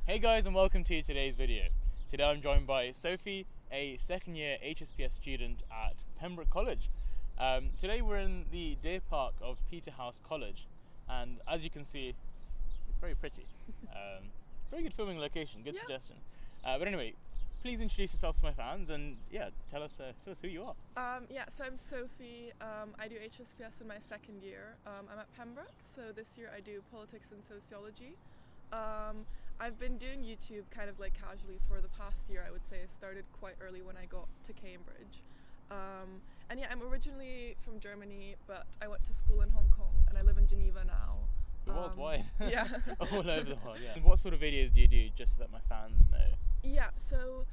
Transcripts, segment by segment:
Hey guys, and welcome to today's video. Today I'm joined by Sophie, a second year HSPS student at Pembroke College. Today we're in the Deer Park of Peterhouse College, and as you can see, it's very pretty. Very good filming location, good suggestion. But anyway, please introduce yourself to my fans and tell us who you are. So I'm Sophie. I do HSPS in my second year. I'm at Pembroke, so this year I do politics and sociology. I've been doing YouTube kind of like casually for the past year, I would say. I started quite early when I got to Cambridge. I'm originally from Germany, but I went to school in Hong Kong and I live in Geneva now. Worldwide. Yeah. All over the world, yeah. What sort of videos do you do, just so that my fans know? Yeah, so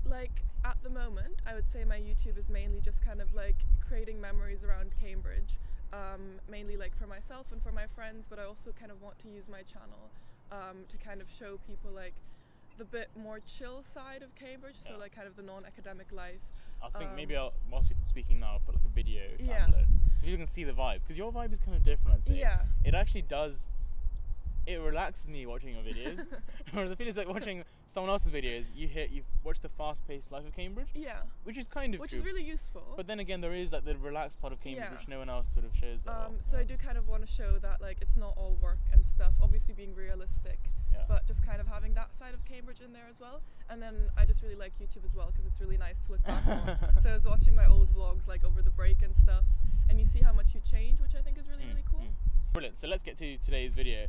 like at the moment, I would say my YouTube is mainly just kind of like creating memories around Cambridge, mainly like for myself and for my friends, but I also kind of want to use my channel to kind of show people like the bit more chill side of Cambridge, so like kind of the non-academic life. I think maybe whilst you're speaking now, I'll put like a video down below so people can see the vibe, because your vibe is kind of different, I'd say. Yeah. It actually does. It relaxes me watching your videos, whereas I feel it's like watching someone else's videos. You watch the fast-paced life of Cambridge, which is kind of which true. is really useful. But then again, there is like the relaxed part of Cambridge, which no one else sort of shows that well. So I do kind of want to show that like it's not all work and stuff. Obviously being realistic, but just kind of having that side of Cambridge in there as well. And then I just really like YouTube as well because it's really nice to look back on. So I was watching my old vlogs like over the break and stuff, and you see how much you change, which I think is really really cool. Brilliant. So let's get to today's video.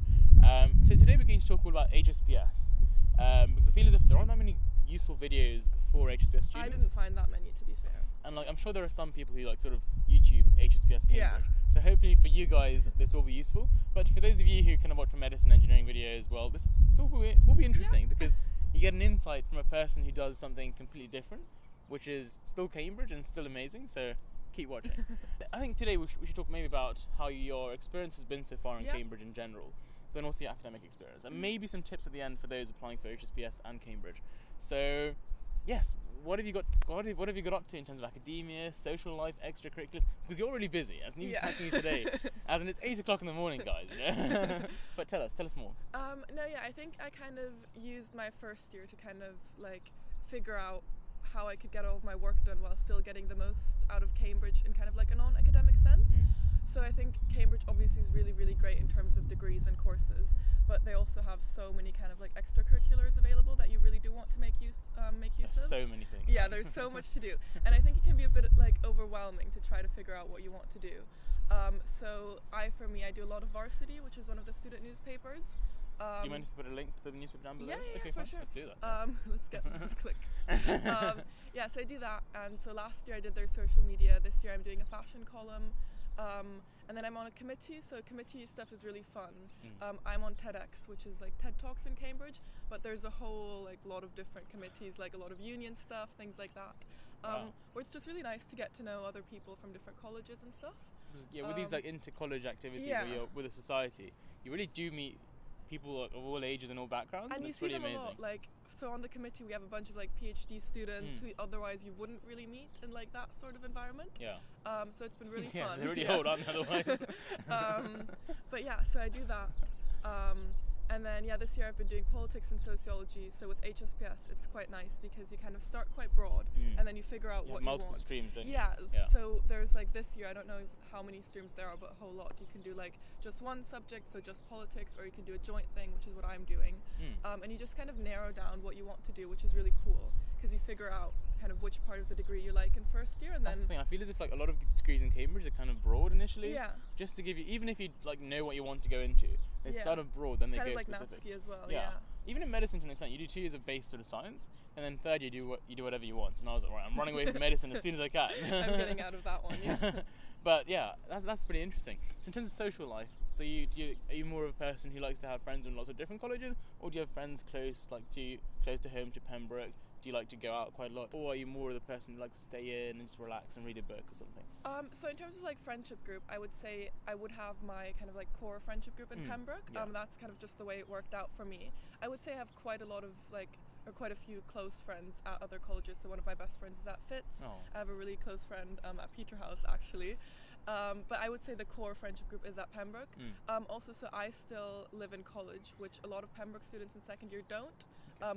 So today we're going to talk all about HSPS, because I feel as if there aren't that many useful videos for HSPS students. I didn't find that many, to be fair. And like I'm sure there are some people who like sort of YouTube HSPS Cambridge. So hopefully for you guys this will be useful. But for those of you who kind of watch my medicine engineering videos, well, this still will be interesting because you get an insight from a person who does something completely different, which is still Cambridge and still amazing. So keep watching. I think today we should talk maybe about how your experience has been so far in Cambridge in general, then also your academic experience, and maybe some tips at the end for those applying for HSPS and Cambridge. So, yes, what have you got up to in terms of academia, social life, extracurriculars? Because you're really busy, as I'm catching you today, as in it's 8 o'clock in the morning, guys. You know? But tell us more. I think I kind of used my first year to kind of like figure out how I could get all of my work done while still getting the most out of Cambridge in kind of like a non-academic sense. So I think Cambridge obviously is really, really great in terms of degrees and courses, but they also have so many kind of like extracurriculars available that you really do want to make use of. So many things. Yeah, there's so much to do, and I think it can be a bit like overwhelming to try to figure out what you want to do. So I do a lot of Varsity, which is one of the student newspapers. Do you mind if you put a link to the newspaper down below? Yeah, okay, for fine. sure. Let's do that. Let's get those clicks. So I do that, and so last year I did their social media. This year I'm doing a fashion column, and then I'm on a committee. So committee stuff is really fun. I'm on TEDx, which is like TED Talks in Cambridge, but there's a whole like lot of different committees, like a lot of union stuff, things like that. Where it's just really nice to get to know other people from different colleges and stuff. With these like inter-college activities where you're with a society, you really do meet people of all ages and all backgrounds, and you see them a lot. Like, so on the committee we have a bunch of like PhD students who otherwise you wouldn't really meet in like that sort of environment. So it's been really fun. They're really old, aren't they, otherwise? But so I do that. And then this year I've been doing politics and sociology. So with HSPS it's quite nice because you kind of start quite broad and then you figure out what you want. Multiple streams, don't you? So there's like this year, I don't know how many streams there are, but a whole lot. You can do like just one subject, so just politics, or you can do a joint thing, which is what I'm doing. And you just kind of narrow down what you want to do, which is really cool because you figure out kind of which part of the degree you like in first year, and that's the thing. I feel as if like a lot of degrees in Cambridge are kind of broad initially. Just to give you, even if you like know what you want to go into, they start off broad, then they kind go of like specific. Natsuki as well. Even in medicine to an extent, you do 2 years of base sort of science, and then third you do whatever you want. And I was like, right, I'm running away from medicine as soon as I can. I'm getting out of that one. But that's pretty interesting. So in terms of social life, so are you more of a person who likes to have friends in lots of different colleges, or do you have friends close to home to Pembroke? Do you like to go out quite a lot, or are you more of the person who likes to stay in and just relax and read a book or something? So in terms of like friendship group, I would say I would have my kind of like core friendship group in Pembroke. That's kind of just the way it worked out for me. I would say I have quite a few close friends at other colleges. So one of my best friends is at Fitz. I have a really close friend at Peterhouse actually. But I would say the core friendship group is at Pembroke. Also, so I still live in college, which a lot of Pembroke students in second year don't,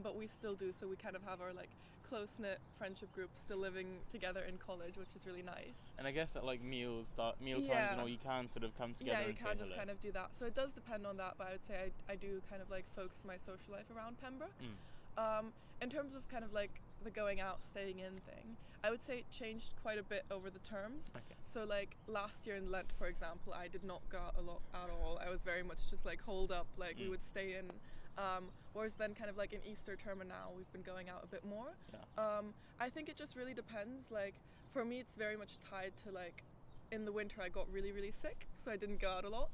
but we still do. So we kind of have our like close-knit friendship group still living together in college, which is really nice. And I guess at like meal times and all, you can sort of come together. Yeah, you and can say just hello. kind of do that. So it does depend on that, but I would say I do kind of like focus my social life around Pembroke. In terms of kind of like the going out, staying in thing, I would say it changed quite a bit over the terms. Okay. So like last year in Lent, for example, I did not go out a lot at all. I was very much just like holed up, like we would stay in. Whereas then kind of like in Easter term and now we've been going out a bit more. Yeah. I think it just really depends. Like for me, it's very much tied to like in the winter I got really, really sick, so I didn't go out a lot,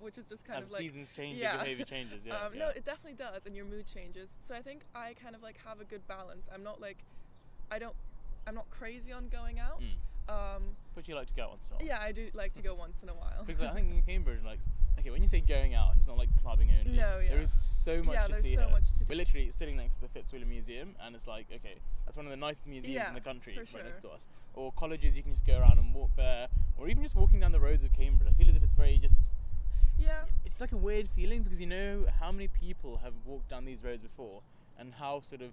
which is just kind As of like... seasons change, yeah. your behaviour changes, yeah. No, it definitely does, and your mood changes. So I think I kind of like have a good balance. I'm not like... I'm not crazy on going out. But you like to go out once in a while. Yeah, I do like to go once in a while. Because I think in Cambridge, like, okay, when you say going out, it's not like clubbing only. No, yeah. There is so much to see there's so much to do. We're literally sitting next to the Fitzwilliam Museum, and it's like, okay, that's one of the nicest museums in the country for right next sure. to us. Or colleges, you can just go around and walk there, or even just walking down the roads of Cambridge. I feel as if it's very just... Yeah. It's like a weird feeling, because you know how many people have walked down these roads before, and how sort of,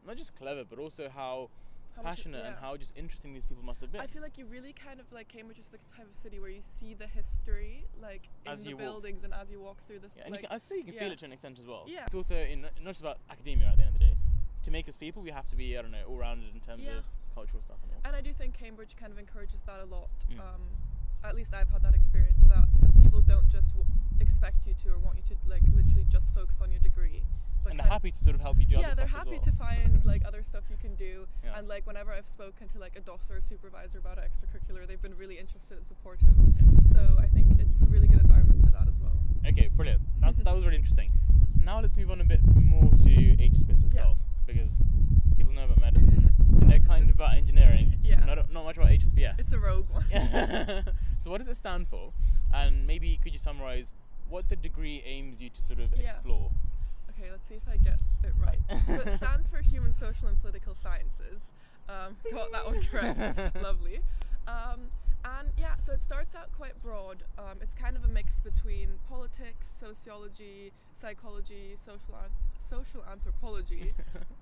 not just clever, but also how passionate and how just interesting these people must have been. I feel like you really kind of like Cambridge is the type of city where you see the history like in As the you buildings and as you walk through this. Yeah, and I'd say you can feel it to an extent as well. Yeah. It's also not just about academia at the end of the day. To make us people, we have to be, I don't know, all-rounded in terms of cultural stuff and all. And I do think Cambridge kind of encourages that a lot. At least I've had that experience that people don't just expect you to or want you to like literally just focus on your degree. But and they're happy to sort of help you do other stuff they're as happy well. to find like other stuff you can do. Yeah. And like whenever I've spoken to like a DOS or a supervisor about an extracurricular, they've been really interested and supportive. So I think it's a really good environment for that as well. Okay, brilliant. That was really interesting. Now let's move on a bit more to HSPS itself, because people know about medicine, and they're kind of about engineering, not much about HSPS. It's a rogue one. So what does it stand for? And maybe could you summarise what the degree aims you to sort of explore? Okay, let's see if I get it right. So it stands for Human, Social and Political Sciences. Got that one correct. Lovely. And yeah, so it starts out quite broad. It's kind of a mix between politics, sociology, psychology, social anthropology.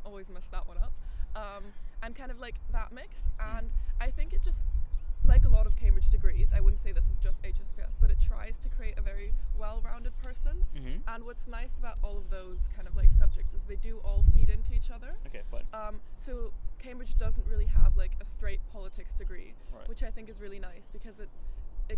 Always mess that one up. And kind of like that mix. And I think it just, like a lot of Cambridge degrees, I wouldn't say this is just HSPS, but it tries to create a very well-rounded person. And what's nice about all of those kind of like subjects is they do all feed into each other. Okay, fine. So Cambridge doesn't really have like a straight politics degree, which I think is really nice because it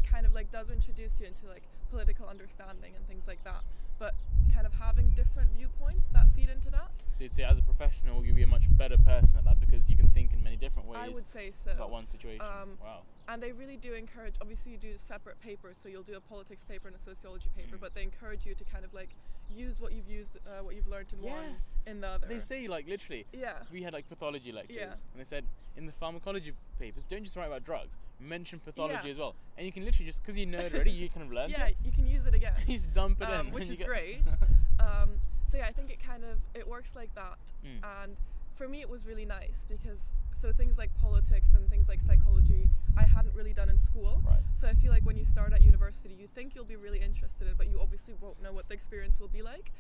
kind of like does introduce you into like political understanding and things like that, but kind of having different viewpoints that feed into that. So you'd say as a professional you'll be a much better person at that because you can think in many different ways. I would say so. About one situation. Wow. And they really do encourage, obviously you do separate papers, so you'll do a politics paper and a sociology paper, but they encourage you to kind of like use what you've learned in one in the other. They say like literally, we had like pathology lectures and they said in the pharmacology papers, don't just write about drugs, mention pathology as well. And you can literally just, because you know it already, you kind of learn it. You can use it again. You just dump it in. Which is great. So yeah, I think it works like that. And for me it was really nice because so things like politics and things like psychology I hadn't really done in school. So I feel like when you start at university you think you'll be really interested in it, but you obviously won't know what the experience will be like.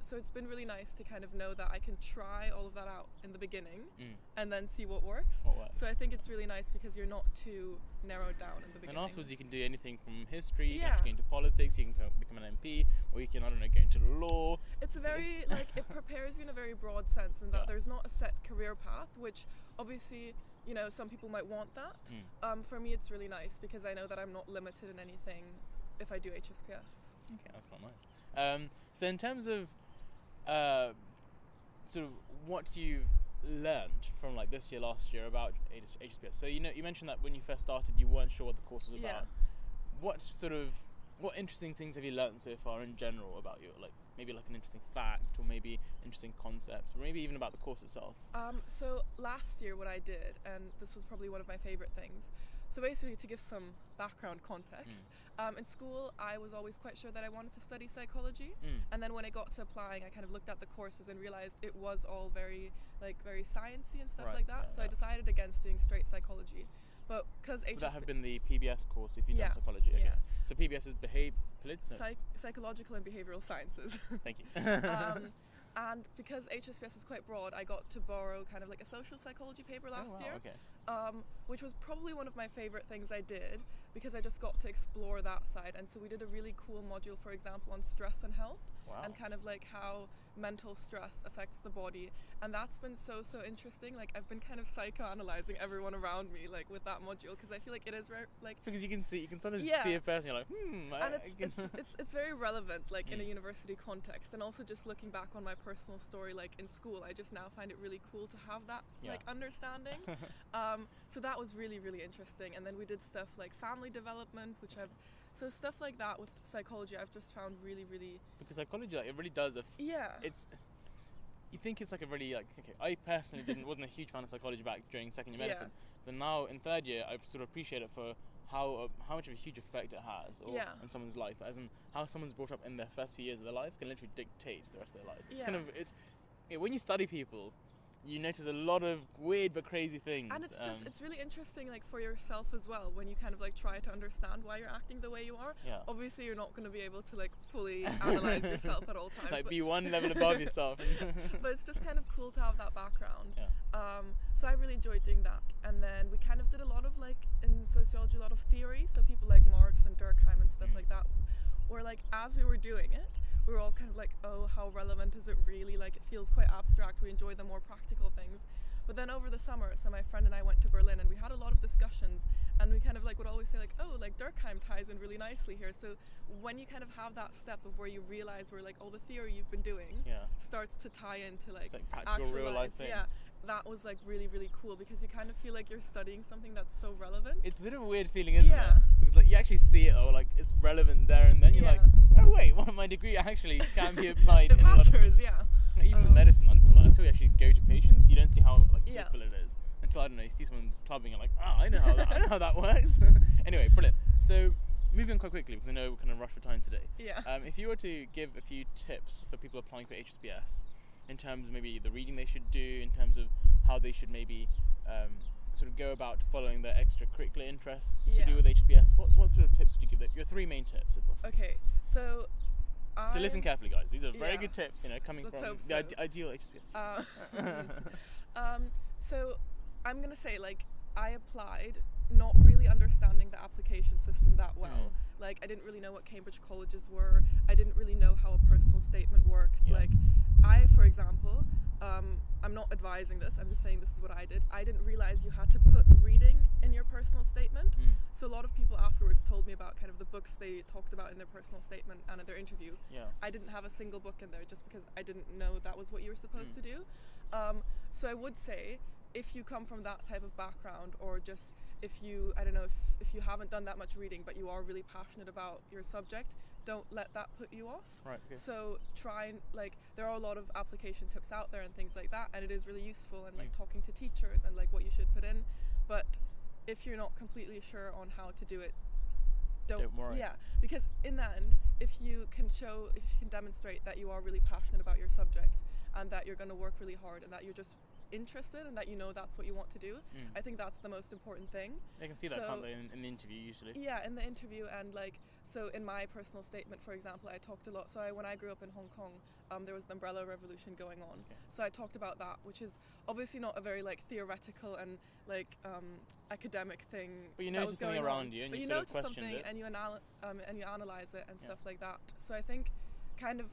So it's been really nice to kind of know that I can try all of that out in the beginning and then see what works. So I think it's really nice because you're not too narrowed down in the beginning. And afterwards you can do anything from history, you can actually go into politics, you can become an MP, or you can, I don't know, go into law. It's a very, like, it prepares you in a very broad sense in that there's not a set career path, which obviously, you know, some people might want that. For me it's really nice because I know that I'm not limited in anything if I do HSPS. Okay, that's quite nice. So in terms of sort of what you've learned from like this year, last year about HSPS. So you mentioned that when you first started you weren't sure what the course was about. What interesting things have you learned so far in general about your, like maybe like an interesting fact or maybe interesting concept or maybe even about the course itself? So last year what I did, and this was probably one of my favorite things, so basically to give some background context, in school I was always quite sure that I wanted to study psychology, and then when I got to applying I kind of looked at the courses and realized it was all very sciencey and stuff like that, so I decided against doing straight psychology. But because Would that have been the PBS course if you'd done psychology? Okay. Yeah. So PBS is psychological and behavioral sciences. Thank you. And because HSPS is quite broad, I got to borrow kind of like a social psychology paper last year, which was probably one of my favorite things I did, because I just got to explore that side. And so we did a really cool module, for example, on stress and health. Wow. And kind of like how mental stress affects the body, and that's been so interesting. Like I've been kind of psychoanalyzing everyone around me, like with that module, because I feel like it is because you can sort of see a person, you're like, and it's very relevant, like in a university context, and also just looking back on my personal story, like in school, I just now find it really cool to have that like understanding. So that was really interesting. And then we did stuff like family development, so stuff like that with psychology I've just found really because psychology, like, it really does it's, you think it's like a really, like, okay, I personally wasn't a huge fan of psychology back during second year medicine, but now in third year I sort of appreciate it for how much of a huge effect it has on someone's life, as in how someone's brought up in their first few years of their life can literally dictate the rest of their life. It's kind of, when you study people, you notice a lot of weird but crazy things. And it's really interesting, like, for yourself as well, when you kind of like try to understand why you're acting the way you are. Yeah. Obviously you're not going to be able to like fully analyze yourself at all times. Like be one level above yourself. But it's just kind of cool to have that background. Yeah. So I really enjoyed doing that. And then we kind of did a lot of, like, in sociology, a lot of theory. So people like Marx and Durkheim and stuff like that. Or like as we were doing it, we were all kind of like, oh, how relevant is it really? Like, it feels quite abstract. We enjoy the more practical things. But then over the summer, so my friend and I went to Berlin, and we had a lot of discussions, and we kind of like would always say like, oh, like Durkheim ties in really nicely here. So when you kind of have that step of where you realize where like all the theory you've been doing starts to tie into like practical actual real life things. Yeah, that was like really cool, because you kind of feel like you're studying something that's so relevant. It's a bit of a weird feeling, isn't it? Because like you actually see it, or like it's relevant there and then. You're like, oh wait, one of my degree actually can be applied. It matters, even with medicine, until you actually go to patients, you don't see how like useful it is. Until, I don't know, you see someone clubbing, you're like, I know how that works. Anyway, brilliant. So moving on quite quickly, because I know we're kind of rushed for time today. Yeah. If you were to give a few tips for people applying for HSPS, in terms of maybe the reading they should do, in terms of how they should maybe sort of go about following their extracurricular interests to do with HSPS, what sort of tips would you give them? Your three main tips, if possible. Okay, so listen carefully, guys. These are very good tips, coming from the ideal HSPS. So I'm going to say, like, I applied not really understanding the application system that well. Like, I didn't really know what Cambridge colleges were. I didn't really know how a personal statement worked. Like, for example, I'm not advising this, I'm just saying this is what I did. I didn't realize you had to put reading in your personal statement. So a lot of people afterwards told me about kind of the books they talked about in their personal statement and in their interview. I didn't have a single book in there just because I didn't know that was what you were supposed to do. So I would say, if you come from that type of background, or just if you, I don't know, if you haven't done that much reading but you are really passionate about your subject, don't let that put you off. Right. Okay. So try and, like, there are a lot of application tips out there and things like that, and it is really useful, and like talking to teachers and like what you should put in. But if you're not completely sure on how to do it, don't worry. Yeah, because in the end, if you can demonstrate that you are really passionate about your subject, and that you're going to work really hard, and that you're just interested, and that you know that's what you want to do, I think that's the most important thing. They can see that, can't they, in the interview usually? Yeah, in the interview. And like, so in my personal statement, for example, I talked a lot. So when I grew up in Hong Kong, there was the Umbrella Revolution going on. So I talked about that, which is obviously not a very like theoretical and like academic thing. But you notice something around you, and you sort of question it. And you analyze it and stuff like that. So I think kind of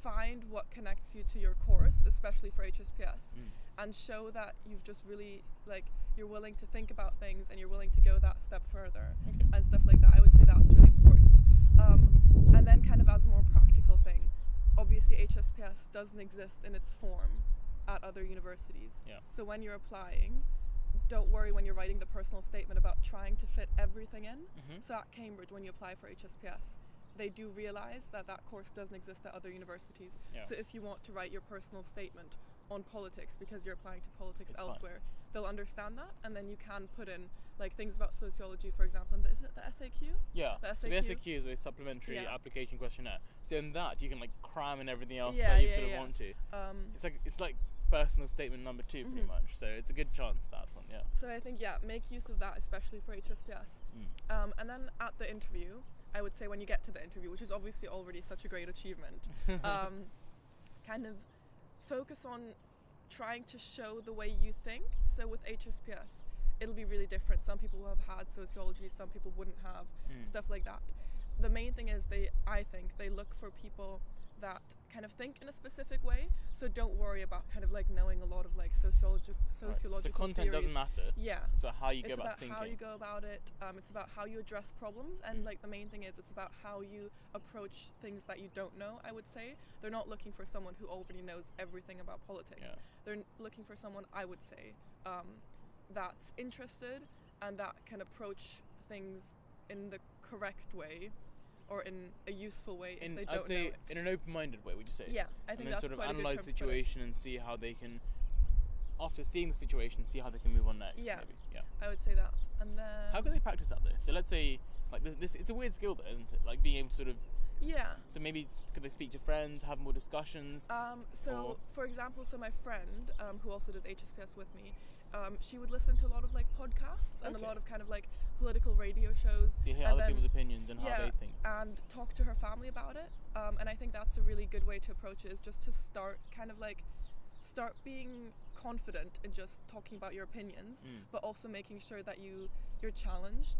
find what connects you to your course, especially for HSPS, and show that you've just really, like, you're willing to think about things, and you're willing to go that step further, and stuff like that. I would say that's really important. And then kind of as a more practical thing, obviously HSPS doesn't exist in its form at other universities. So when you're applying, don't worry when you're writing the personal statement about trying to fit everything in. So at Cambridge, when you apply for HSPS, they do realize that that course doesn't exist at other universities. So if you want to write your personal statement on politics because you're applying to politics elsewhere, they'll understand that, and then you can put in like things about sociology, for example. And is it the SAQ? Yeah. The SAQ? So the SAQ is a supplementary application questionnaire. So in that you can like cram in everything else that you sort of want to. It's like personal statement number 2, pretty much. So it's a good chance, that one, yeah. So I think, make use of that, especially for HSPS. And then at the interview, I would say when you get to the interview, which is obviously already such a great achievement, kind of focus on trying to show the way you think. So with HSPS, it'll be really different. Some people will have had sociology, some people wouldn't have, stuff like that. The main thing is I think they look for people that kind of think in a specific way, so don't worry about kind of like knowing a lot of like sociological So content theories. doesn't matter. Yeah. It's about how you go about thinking. It's about how you go about it. It's about how you address problems, and like the main thing is it's about how you approach things that you don't know. I would say they're not looking for someone who already knows everything about politics. Yeah. They're looking for someone, I would say, that's interested and that can approach things in the correct way, or in a useful way if they don't I'd say know it. in an open-minded way, would you say? Yeah, I think and then that's sort of quite analyze a the good term to put it. situation and see how they can, after seeing the situation, see how they can move on next. Yeah, maybe. Yeah. I would say that. And then How can they practice that though? So let's say like this it's a weird skill though, isn't it? Like being able to sort of. Yeah. So maybe could they speak to friends, have more discussions? So for example, my friend who also does HSPS with me, she would listen to a lot of like podcasts and a lot of kind of like political radio shows. So you hear other people's opinions and how they think. And talk to her family about it. And I think that's a really good way to approach it, is just to start being confident in just talking about your opinions, but also making sure that you're challenged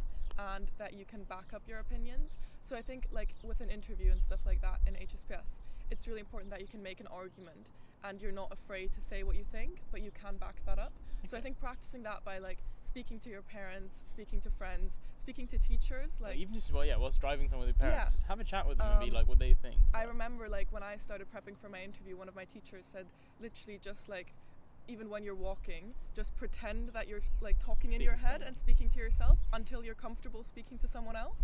and that you can back up your opinions. So I think like with an interview and stuff like that in HSPS, it's really important that you can make an argument and you're not afraid to say what you think, but you can back that up. Okay. So I think practicing that by like speaking to your parents, speaking to friends, speaking to teachers, like even just whilst driving somewhere with your parents, just have a chat with them and be like what they think. I remember like when I started prepping for my interview, one of my teachers said literally just like, even when you're walking, just pretend that you're like talking in your head and speaking to yourself until you're comfortable speaking to someone else.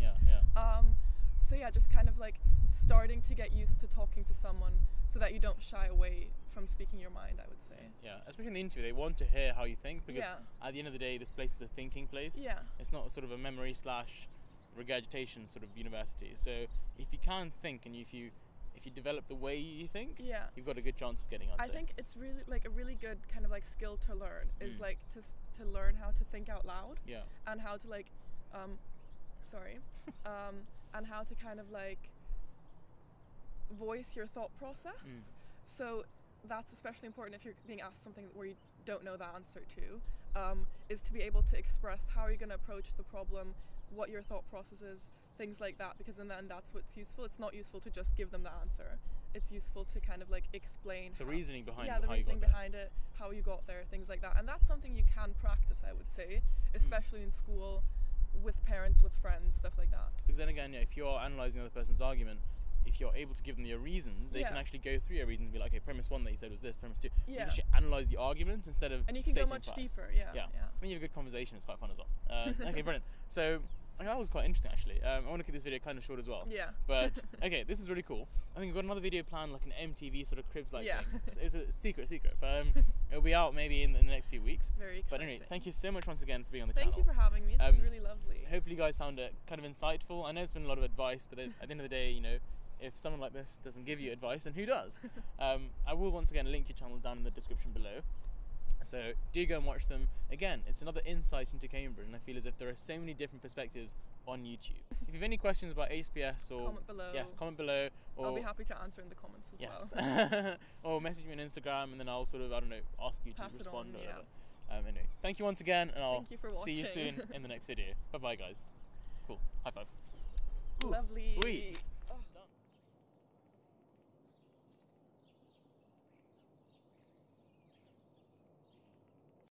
So yeah, just kind of like starting to get used to talking to someone so that you don't shy away from speaking your mind, I would say. Yeah, especially in the interview, they want to hear how you think, because at the end of the day, this place is a thinking place. Yeah. It's not sort of a memory / regurgitation sort of university. So if you can think and if you develop the way you think, you've got a good chance of getting on. I think it's really like a really good kind of like skill to learn is like to learn how to think out loud. Yeah. And how to like and how to kind of like voice your thought process. So that's especially important if you're being asked something where you don't know the answer to, is to be able to express how you're going to approach the problem, what your thought process is, things like that, because in the end that's what's useful. It's not useful to just give them the answer. It's useful to kind of like explain the reasoning behind the reasoning behind it, how you got there, things like that. And that's something you can practice, I would say, especially in school, with parents, with friends, stuff like that. Because then again, if you're analysing the other person's argument, if you're able to give them your reason, they can actually go through your reasons and be like, okay, premise 1 that you said was this, premise 2. You can actually analyse the argument instead of and you can go much deeper. When you have a good conversation, it's quite fun as well. Okay, brilliant. So that was quite interesting actually. I want to keep this video kind of short as well. Yeah. But okay, this is really cool. I think we've got another video planned, like an MTV sort of cribs like thing. It's a secret, but it'll be out maybe in the next few weeks. Very exciting. But anyway, thank you so much once again for being on the channel. Thank you for having me. It's been really lovely. Hopefully you guys found it kind of insightful. I know it's been a lot of advice, but at the end of the day, if someone like this doesn't give you advice, then who does? I will once again link your channel down in the description below. So do go and watch them. Again, it's another insight into Cambridge, and I feel as if there are so many different perspectives on YouTube. If you have any questions about HSPS or comment below. Yes, comment below. Or I'll be happy to answer in the comments as well. Or message me on Instagram, and then I'll sort of ask you to respond or whatever. Anyway, thank you once again, and I'll see you soon in the next video. Bye bye, guys. Cool. High five. Lovely. Sweet.